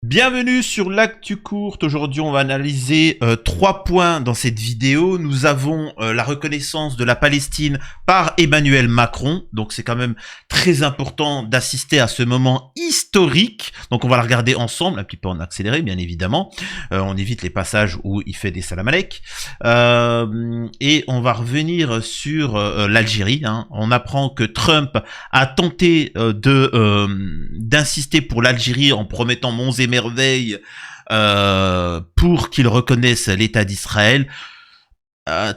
Bienvenue sur l'actu courte. Aujourd'hui, on va analyser 3 points dans cette vidéo. Nous avons la reconnaissance de la Palestine par Emmanuel Macron. Donc, c'est quand même très important d'assister à ce moment historique. Donc, on va la regarder ensemble, un petit peu en accéléré, bien évidemment. On évite les passages où il fait des salam alek. Et on va revenir sur l'Algérie. On apprend que Trump a tenté d'insister pour l'Algérie en promettant monts et merveilles pour qu'ils reconnaissent l'État d'Israël.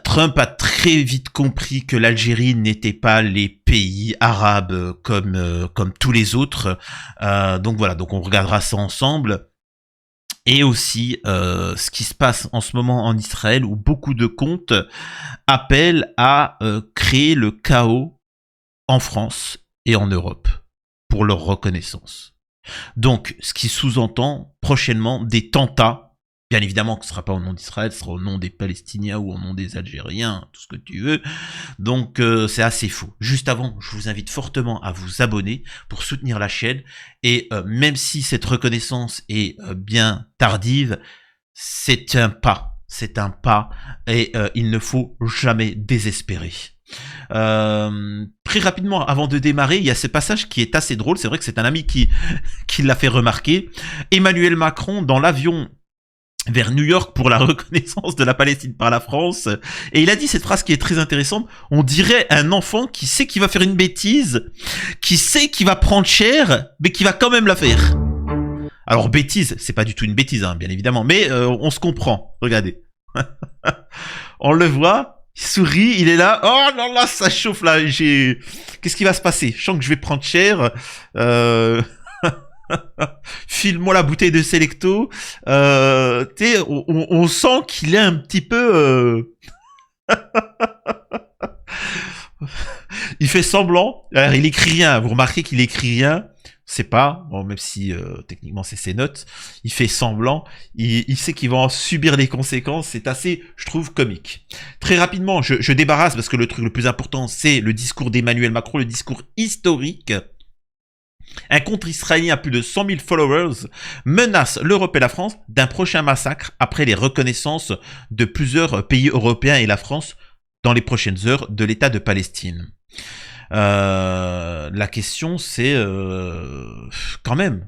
Trump a très vite compris que l'Algérie n'était pas les pays arabes comme tous les autres. Donc voilà, donc on regardera ça ensemble. Et aussi ce qui se passe en ce moment en Israël, où beaucoup de comptes appellent à créer le chaos en France et en Europe pour leur reconnaissance. Donc, ce qui sous-entend prochainement des tentats. Bien évidemment que ce ne sera pas au nom d'Israël, ce sera au nom des Palestiniens ou au nom des Algériens, tout ce que tu veux. Donc, c'est assez faux. Juste avant, je vous invite fortement à vous abonner pour soutenir la chaîne. Et même si cette reconnaissance est bien tardive, c'est un pas. C'est un pas. Et il ne faut jamais désespérer. Très rapidement, avant de démarrer, il y a ce passage qui est assez drôle. C'est vrai que c'est un ami qui l'a fait remarquer. Emmanuel Macron dans l'avion vers New York pour la reconnaissance de la Palestine par la France. Et il a dit cette phrase qui est très intéressante. On dirait un enfant qui sait qu'il va faire une bêtise, qui sait qu'il va prendre cher, mais qui va quand même la faire. Alors bêtise, c'est pas du tout une bêtise, bien évidemment, mais on se comprend. Regardez. On le voit. Il sourit, il est là. Oh non, là, ça chauffe là. Qu'est-ce qui va se passer? Je sens que je vais prendre cher. File-moi la bouteille de Selecto. On sent qu'il est un petit peu. Il fait semblant. Alors, il écrit rien. Vous remarquez qu'il écrit rien. C'est pas, bon, même si techniquement c'est ses notes, il fait semblant, il sait qu'il va en subir les conséquences, c'est assez, je trouve, comique. Très rapidement, je débarrasse, parce que le truc le plus important, c'est le discours d'Emmanuel Macron, le discours historique. Un compte israélien à plus de 100 000 followers menace l'Europe et la France d'un prochain massacre après les reconnaissances de plusieurs pays européens et la France dans les prochaines heures de l'État de Palestine. La question c'est quand même,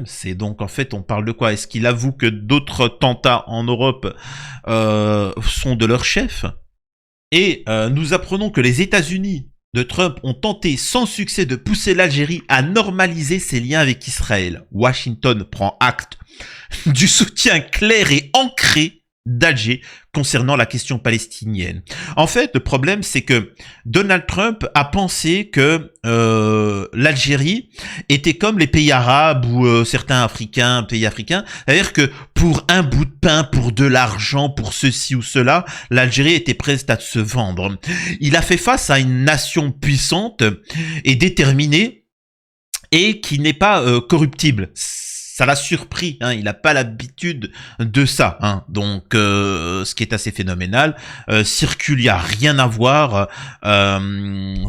c'est donc en fait on parle de quoi? Est-ce qu'il avoue que d'autres tentats en Europe sont de leur chef? Et nous apprenons que les États-Unis de Trump ont tenté sans succès de pousser l'Algérie à normaliser ses liens avec Israël. Washington prend acte du soutien clair et ancré d'Alger concernant la question palestinienne. En fait, le problème, c'est que Donald Trump a pensé que l'Algérie était comme les pays arabes ou certains pays africains, c'est-à-dire que pour un bout de pain, pour de l'argent, pour ceci ou cela, l'Algérie était prête à se vendre. Il a fait face à une nation puissante et déterminée et qui n'est pas corruptible. Ça l'a surpris, il n'a pas l'habitude de ça, donc ce qui est assez phénoménal. Circule, il n'y a rien à voir, il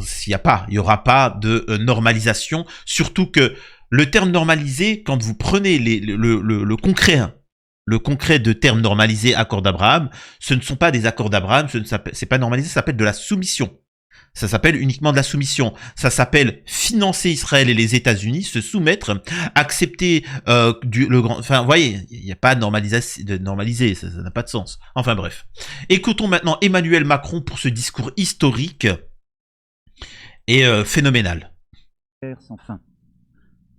y aura pas de normalisation, surtout que le terme normalisé, quand vous prenez le concret, le concret de termes normalisés, accord d'Abraham, ce ne sont pas des accords d'Abraham, c'est pas normalisé, ça s'appelle de la soumission. Ça s'appelle uniquement de la soumission. Ça s'appelle financer Israël et les États-Unis, se soumettre, accepter Enfin, vous voyez, il n'y a pas de normaliser, ça n'a pas de sens. Enfin bref. Écoutons maintenant Emmanuel Macron pour ce discours historique et phénoménal. Sans fin.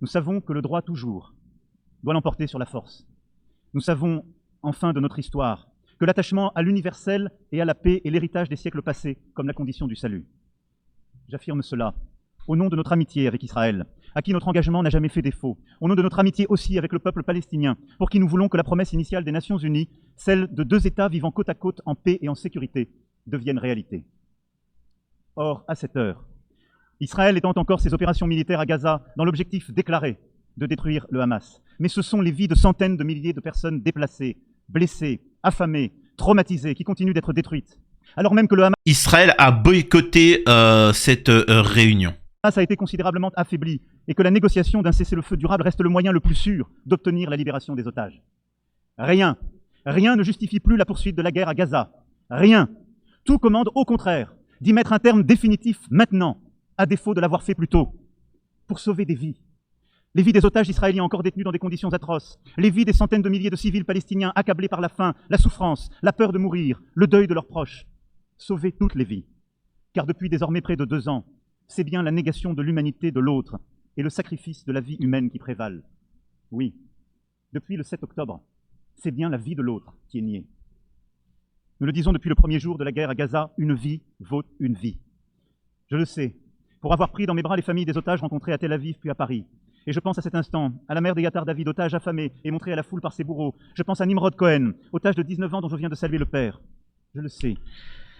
Nous savons que le droit toujours doit l'emporter sur la force. Nous savons, enfin, de notre histoire, que l'attachement à l'universel et à la paix est l'héritage des siècles passés, comme la condition du salut. J'affirme cela au nom de notre amitié avec Israël, à qui notre engagement n'a jamais fait défaut, au nom de notre amitié aussi avec le peuple palestinien, pour qui nous voulons que la promesse initiale des Nations Unies, celle de 2 États vivant côte à côte en paix et en sécurité, devienne réalité. Or, à cette heure, Israël étend encore ses opérations militaires à Gaza dans l'objectif déclaré de détruire le Hamas. Mais ce sont les vies de centaines de milliers de personnes déplacées, blessées, affamées, traumatisées, qui continuent d'être détruites. Alors même que le Hamas... Israël a boycotté cette réunion. Hamas a été considérablement affaibli et que la négociation d'un cessez-le-feu durable reste le moyen le plus sûr d'obtenir la libération des otages. Rien ne justifie plus la poursuite de la guerre à Gaza. Rien. Tout commande au contraire d'y mettre un terme définitif maintenant, à défaut de l'avoir fait plus tôt, pour sauver des vies. Les vies des otages israéliens encore détenus dans des conditions atroces, les vies des centaines de milliers de civils palestiniens accablés par la faim, la souffrance, la peur de mourir, le deuil de leurs proches. Sauver toutes les vies. Car depuis désormais près de 2 ans, c'est bien la négation de l'humanité de l'autre et le sacrifice de la vie humaine qui prévalent. Oui, depuis le 7 octobre, c'est bien la vie de l'autre qui est niée. Nous le disons depuis le premier jour de la guerre à Gaza, une vie vaut une vie. Je le sais, pour avoir pris dans mes bras les familles des otages rencontrés à Tel Aviv puis à Paris. Et je pense à cet instant, à la mère d'Eyatar David, otage affamé et montré à la foule par ses bourreaux. Je pense à Nimrod Cohen, otage de 19 ans dont je viens de saluer le père. Je le sais.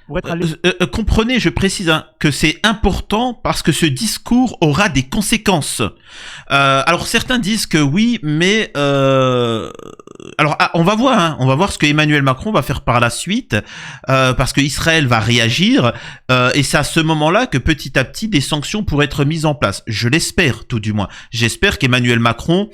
Pour être allé... comprenez, je précise que c'est important parce que ce discours aura des conséquences. Alors certains disent que oui, mais alors on va voir ce que Emmanuel Macron va faire par la suite, parce que Israël va réagir, et c'est à ce moment-là que petit à petit des sanctions pourraient être mises en place. Je l'espère, tout du moins. J'espère qu'Emmanuel Macron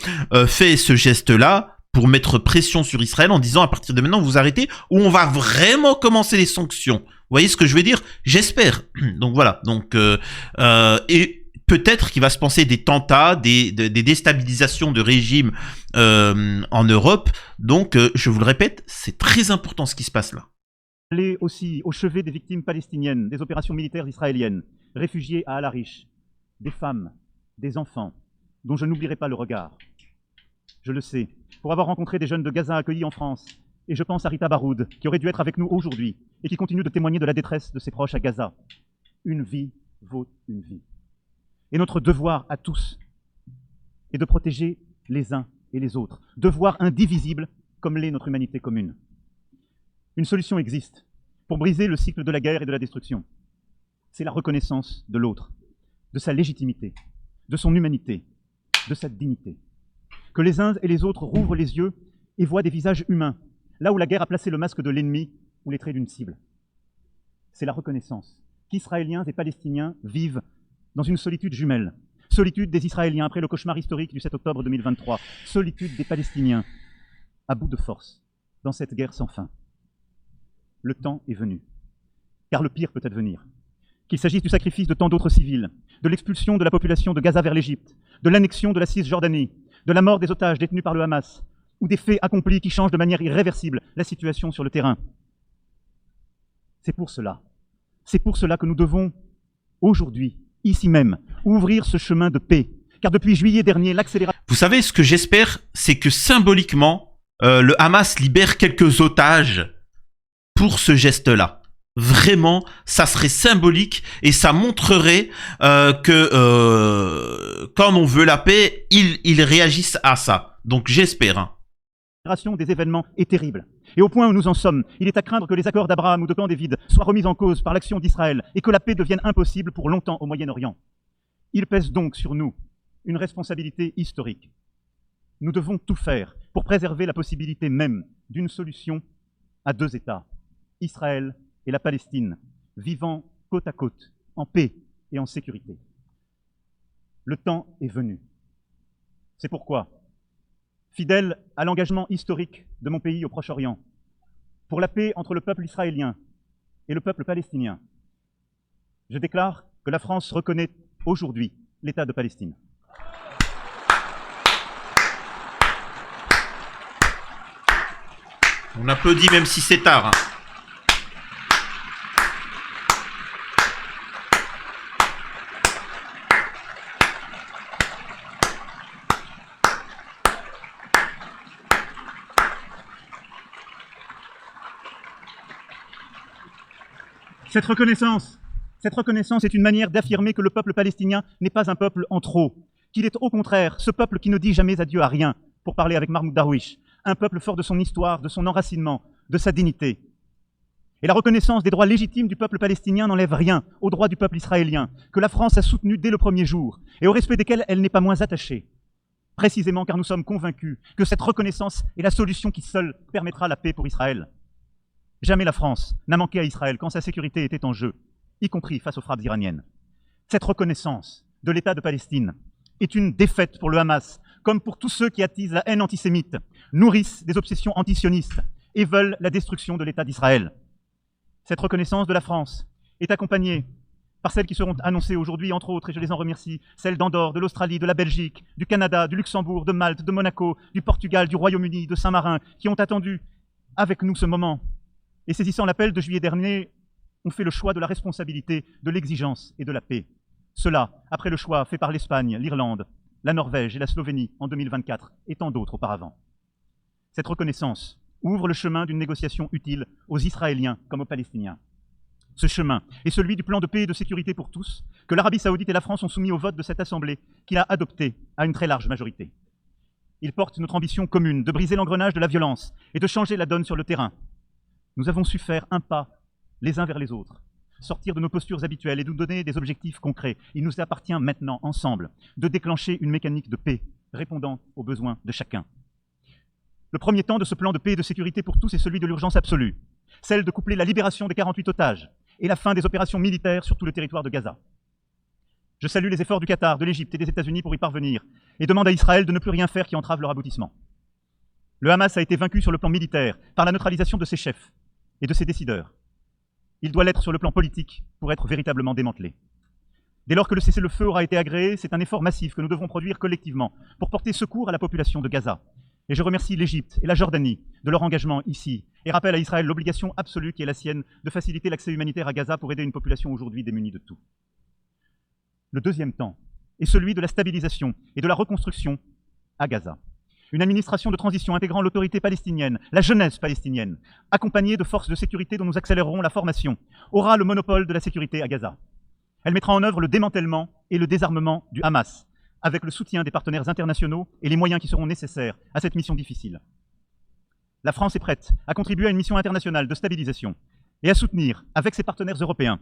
fait ce geste-là pour mettre pression sur Israël en disant à partir de maintenant vous arrêtez ou on va vraiment commencer les sanctions. Vous voyez ce que je veux dire? J'espère. Donc voilà. Donc et peut-être qu'il va se penser des tentats, des déstabilisations de régimes en Europe. Donc je vous le répète, c'est très important ce qui se passe là. Aller aussi au chevet des victimes palestiniennes des opérations militaires israéliennes, réfugiés à Al-Arish, des femmes, des enfants, dont je n'oublierai pas le regard. Je le sais, pour avoir rencontré des jeunes de Gaza accueillis en France, et je pense à Rita Baroud, qui aurait dû être avec nous aujourd'hui, et qui continue de témoigner de la détresse de ses proches à Gaza. Une vie vaut une vie. Et notre devoir à tous est de protéger les uns et les autres, devoir indivisible comme l'est notre humanité commune. Une solution existe pour briser le cycle de la guerre et de la destruction. C'est la reconnaissance de l'autre, de sa légitimité, de son humanité, de sa dignité. Que les uns et les autres rouvrent les yeux et voient des visages humains, là où la guerre a placé le masque de l'ennemi ou les traits d'une cible. C'est la reconnaissance qu'Israéliens et Palestiniens vivent dans une solitude jumelle. Solitude des Israéliens après le cauchemar historique du 7 octobre 2023. Solitude des Palestiniens à bout de force dans cette guerre sans fin. Le temps est venu, car le pire peut advenir. Qu'il s'agisse du sacrifice de tant d'autres civils, de l'expulsion de la population de Gaza vers l'Égypte, de l'annexion de la Cisjordanie, de la mort des otages détenus par le Hamas, ou des faits accomplis qui changent de manière irréversible la situation sur le terrain. C'est pour cela que nous devons, aujourd'hui, ici même, ouvrir ce chemin de paix. Car depuis juillet dernier, l'accélération... Vous savez, ce que j'espère, c'est que symboliquement, le Hamas libère quelques otages pour ce geste-là. Vraiment, ça serait symbolique et ça montrerait que comme on veut la paix, ils réagissent à ça. Donc j'espère. Hein. Des événements est terrible. Et au point où nous en sommes, il est à craindre que les accords d'Abraham ou de Camp David soient remis en cause par l'action d'Israël et que la paix devienne impossible pour longtemps au Moyen-Orient. Il pèse donc sur nous une responsabilité historique. Nous devons tout faire pour préserver la possibilité même d'une solution à 2 États, Israël et la Palestine, vivant côte à côte, en paix et en sécurité. Le temps est venu. C'est pourquoi, fidèle à l'engagement historique de mon pays au Proche-Orient, pour la paix entre le peuple israélien et le peuple palestinien, je déclare que la France reconnaît aujourd'hui l'État de Palestine. On applaudit même si c'est tard. Hein. Cette reconnaissance est une manière d'affirmer que le peuple palestinien n'est pas un peuple en trop, qu'il est au contraire ce peuple qui ne dit jamais adieu à rien, pour parler avec Mahmoud Darwish, un peuple fort de son histoire, de son enracinement, de sa dignité. Et la reconnaissance des droits légitimes du peuple palestinien n'enlève rien aux droits du peuple israélien, que la France a soutenu dès le premier jour, et au respect desquels elle n'est pas moins attachée. Précisément car nous sommes convaincus que cette reconnaissance est la solution qui seule permettra la paix pour Israël. Jamais la France n'a manqué à Israël quand sa sécurité était en jeu, y compris face aux frappes iraniennes. Cette reconnaissance de l'État de Palestine est une défaite pour le Hamas, comme pour tous ceux qui attisent la haine antisémite, nourrissent des obsessions antisionistes et veulent la destruction de l'État d'Israël. Cette reconnaissance de la France est accompagnée par celles qui seront annoncées aujourd'hui, entre autres, et je les en remercie, celles d'Andorre, de l'Australie, de la Belgique, du Canada, du Luxembourg, de Malte, de Monaco, du Portugal, du Royaume-Uni, de Saint-Marin, qui ont attendu avec nous ce moment. Et saisissant l'appel de juillet dernier, ont fait le choix de la responsabilité, de l'exigence et de la paix. Cela, après le choix fait par l'Espagne, l'Irlande, la Norvège et la Slovénie en 2024, et tant d'autres auparavant. Cette reconnaissance ouvre le chemin d'une négociation utile aux Israéliens comme aux Palestiniens. Ce chemin est celui du plan de paix et de sécurité pour tous que l'Arabie saoudite et la France ont soumis au vote de cette Assemblée qu'il a adopté à une très large majorité. Il porte notre ambition commune de briser l'engrenage de la violence et de changer la donne sur le terrain. Nous avons su faire un pas les uns vers les autres, sortir de nos postures habituelles et nous donner des objectifs concrets. Il nous appartient maintenant, ensemble, de déclencher une mécanique de paix répondant aux besoins de chacun. Le premier temps de ce plan de paix et de sécurité pour tous est celui de l'urgence absolue, celle de coupler la libération des 48 otages et la fin des opérations militaires sur tout le territoire de Gaza. Je salue les efforts du Qatar, de l'Égypte et des États-Unis pour y parvenir et demande à Israël de ne plus rien faire qui entrave leur aboutissement. Le Hamas a été vaincu sur le plan militaire par la neutralisation de ses chefs et de ses décideurs. Il doit l'être sur le plan politique pour être véritablement démantelé. Dès lors que le cessez-le-feu aura été agréé, c'est un effort massif que nous devrons produire collectivement pour porter secours à la population de Gaza. Et je remercie l'Égypte et la Jordanie de leur engagement ici et rappelle à Israël l'obligation absolue qui est la sienne de faciliter l'accès humanitaire à Gaza pour aider une population aujourd'hui démunie de tout. Le deuxième temps est celui de la stabilisation et de la reconstruction à Gaza. Une administration de transition intégrant l'autorité palestinienne, la jeunesse palestinienne, accompagnée de forces de sécurité dont nous accélérerons la formation, aura le monopole de la sécurité à Gaza. Elle mettra en œuvre le démantèlement et le désarmement du Hamas, avec le soutien des partenaires internationaux et les moyens qui seront nécessaires à cette mission difficile. La France est prête à contribuer à une mission internationale de stabilisation et à soutenir, avec ses partenaires européens,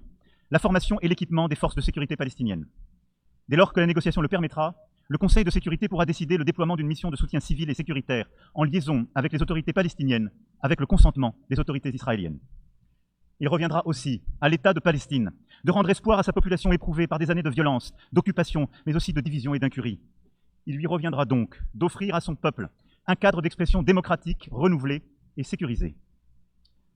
la formation et l'équipement des forces de sécurité palestiniennes. Dès lors que la négociation le permettra, le Conseil de sécurité pourra décider le déploiement d'une mission de soutien civil et sécuritaire en liaison avec les autorités palestiniennes, avec le consentement des autorités israéliennes. Il reviendra aussi à l'État de Palestine de rendre espoir à sa population éprouvée par des années de violence, d'occupation, mais aussi de division et d'incurie. Il lui reviendra donc d'offrir à son peuple un cadre d'expression démocratique, renouvelé et sécurisé.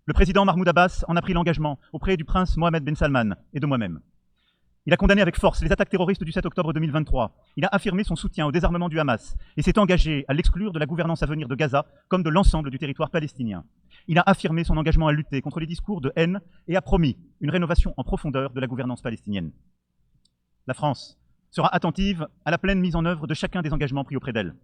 Le président Mahmoud Abbas en a pris l'engagement auprès du prince Mohammed Ben Salman et de moi-même. Il a condamné avec force les attaques terroristes du 7 octobre 2023. Il a affirmé son soutien au désarmement du Hamas et s'est engagé à l'exclure de la gouvernance à venir de Gaza comme de l'ensemble du territoire palestinien. Il a affirmé son engagement à lutter contre les discours de haine et a promis une rénovation en profondeur de la gouvernance palestinienne. La France sera attentive à la pleine mise en œuvre de chacun des engagements pris auprès d'elle.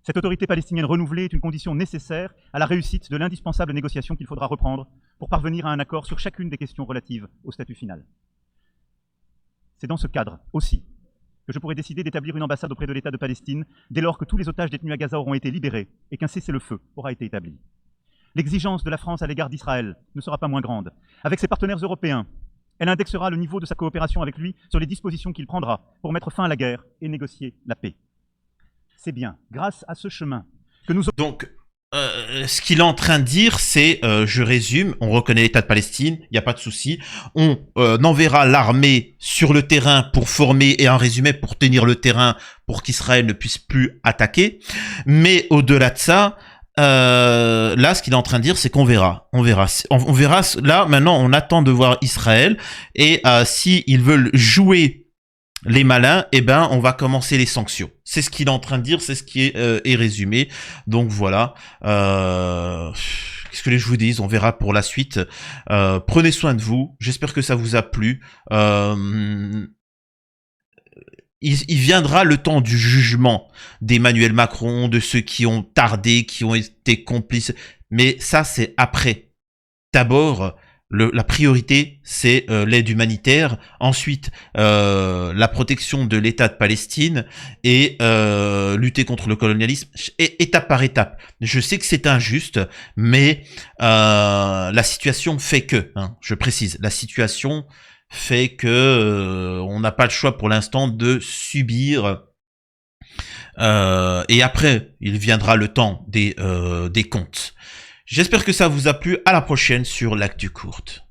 Cette autorité palestinienne renouvelée est une condition nécessaire à la réussite de l'indispensable négociation qu'il faudra reprendre pour parvenir à un accord sur chacune des questions relatives au statut final. C'est dans ce cadre aussi que je pourrais décider d'établir une ambassade auprès de l'État de Palestine dès lors que tous les otages détenus à Gaza auront été libérés et qu'un cessez-le-feu aura été établi. L'exigence de la France à l'égard d'Israël ne sera pas moins grande. Avec ses partenaires européens, elle indexera le niveau de sa coopération avec lui sur les dispositions qu'il prendra pour mettre fin à la guerre et négocier la paix. C'est bien grâce à ce chemin que nous... Donc, ce qu'il est en train de dire, c'est, je résume, on reconnaît l'État de Palestine, il n'y a pas de souci, on enverra l'armée sur le terrain pour former et en résumé pour tenir le terrain pour qu'Israël ne puisse plus attaquer, mais au-delà de ça, là, ce qu'il est en train de dire, c'est qu'on verra. On verra. Là, maintenant, on attend de voir Israël. Et si ils veulent jouer les malins, eh ben, on va commencer les sanctions. C'est ce qu'il est en train de dire, c'est ce qui est résumé. Donc voilà. Qu'est-ce que je vous dis? On verra pour la suite. Prenez soin de vous. J'espère que ça vous a plu. Il viendra le temps du jugement d'Emmanuel Macron, de ceux qui ont tardé, qui ont été complices. Mais ça, c'est après. D'abord, la priorité, c'est l'aide humanitaire. Ensuite, la protection de l'État de Palestine et lutter contre le colonialisme, étape par étape. Je sais que c'est injuste, mais la situation fait que, hein, je précise, la situation fait que on n'a pas le choix pour l'instant de subir. Et après, il viendra le temps des comptes. J'espère que ça vous a plu. À la prochaine sur l'Actu Courte.